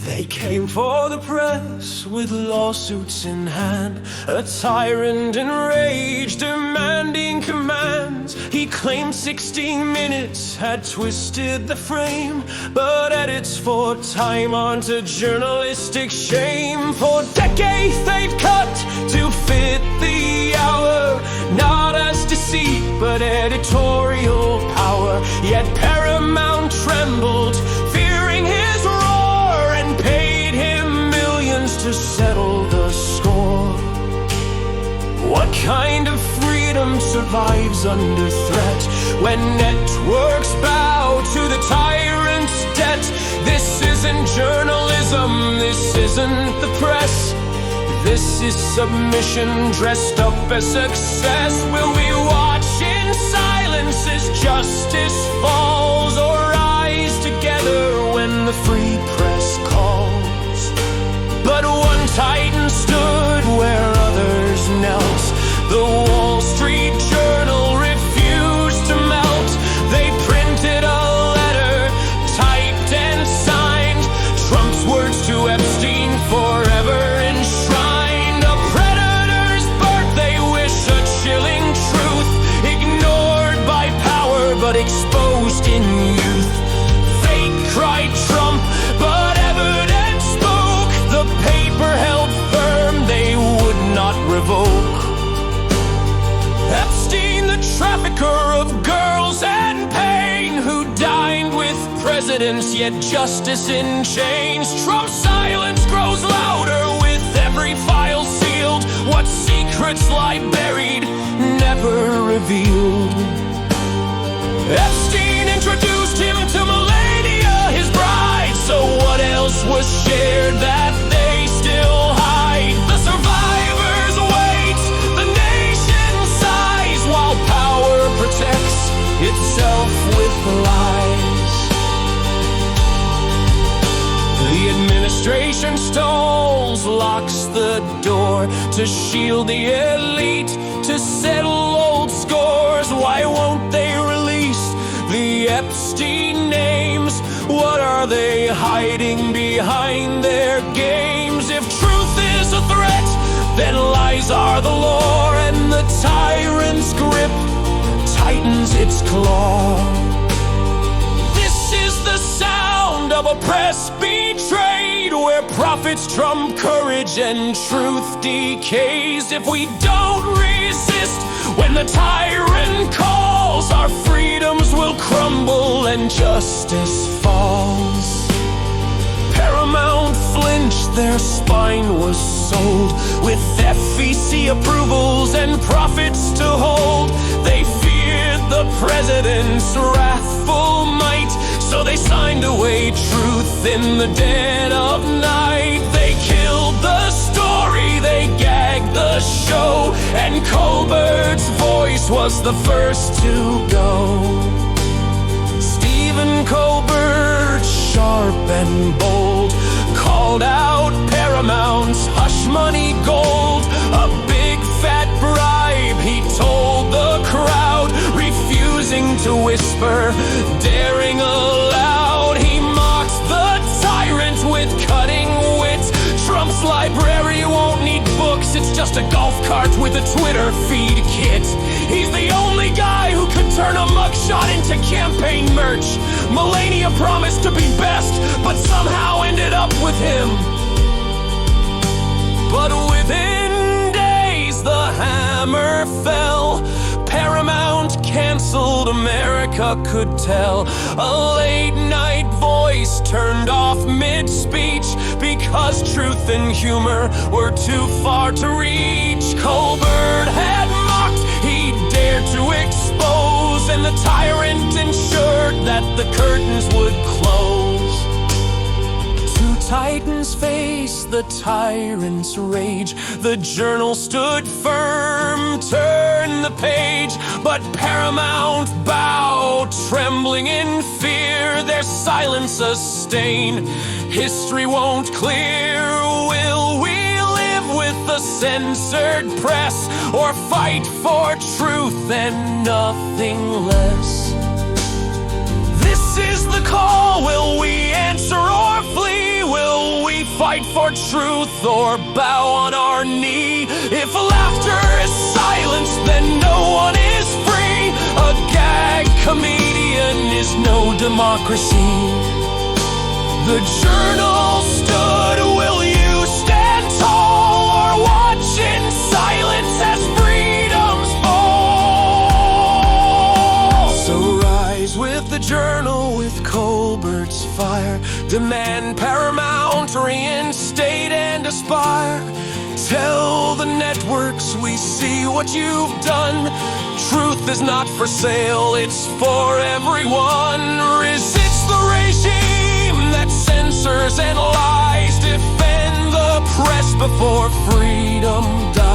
They came for the press with lawsuits in hand, a tyrant enraged, demanding commands. He claimed 16 minutes had twisted the frame, but edits for time onto journalistic shame. For decades they'd cut to fit the hour, not as deceit but editorial power. Yet Paramount trembled, fearing his roar, and paid him millions to settle the score. What kind of freedom survives under threat when networks bow to the tyrant's debt? This isn't journalism, this isn't the press. This is submission dressed up as success. Will we watch in silence as justice falls, or rise together when the free press calls? But one titan stood where others knelt. The Wall Street Journal refused to melt. They printed a letter, typed and signed, Trump's words to Epstein forever enshrined. A predator's birthday wish, a chilling truth, ignored by power but exposed in youth. Fate cried Trump, but evidence spoke. The paper held firm, they would not revoke. Epstein, the trafficker of girls and pain, who dined with presidents, yet justice in chains. Trump's silence grows louder with every file sealed. What secrets lie buried, never revealed. Epstein introduced him to Melania, his bride. So what else was shared that they still hide? The survivors wait, the nation sighs, while power protects itself with lies. The administration stalls, locks the door to shield the elite, to settle old scores. Why won't they release the Epstein names? What are they hiding behind their games? If truth is a threat, then lies are the law, and the tyrant's grip tightens its claw. This is the sound of a press betrayed, where profits trump courage and truth decays. If we don't resist when the tyrant calls, our freedoms will crumble and justice falls. Paramount flinched, their spine was sold, with FEC approvals and profits to hold. They feared the president's wrathful might, so they signed away truth in the dead of night. They killed the story, they gagged the show, and Colbert's voice was the first to go. Stephen Colbert, sharp and bold, called out Paramount's hush money gold. A big fat bribe, he told the crowd, refusing to whisper, daring aloud. He mocked the tyrant with cutting wit. Trump's library won't need books, it's just a golf cart with a Twitter feed kit. He's the only guy who could turn a mugshot into campaign merch. Melania promised to be best, but somehow ended up with him. But within days the hammer fell. Paramount canceled, America could tell. A late night voice turned off mid-speech because truth and humor were too far to reach. Colbert had mocked, he dared to expose, and the tyrant ensured that the curtains would close. Two titans face the tyrant's rage. The journal stood firm, turned the page, but Paramount bowed, trembling in fear, their silence a stain history won't clear. Will we live with the censored press, or fight for truth and nothing less? This is the call. Will we answer or flee? Will we fight for truth or bow on our knee. If laughter is silence, then no one is free. A gag comedian is no democracy. The journal stood, will you stand tall or watch in silence as freedom's fall? So rise with the journal, with Colbert's fire. Demand Paramount, reinstate and aspire. Tell the networks we see what you've done. Truth is not for sale, it's for everyone. Resist the regime that censors and lies. Defend the press before freedom dies.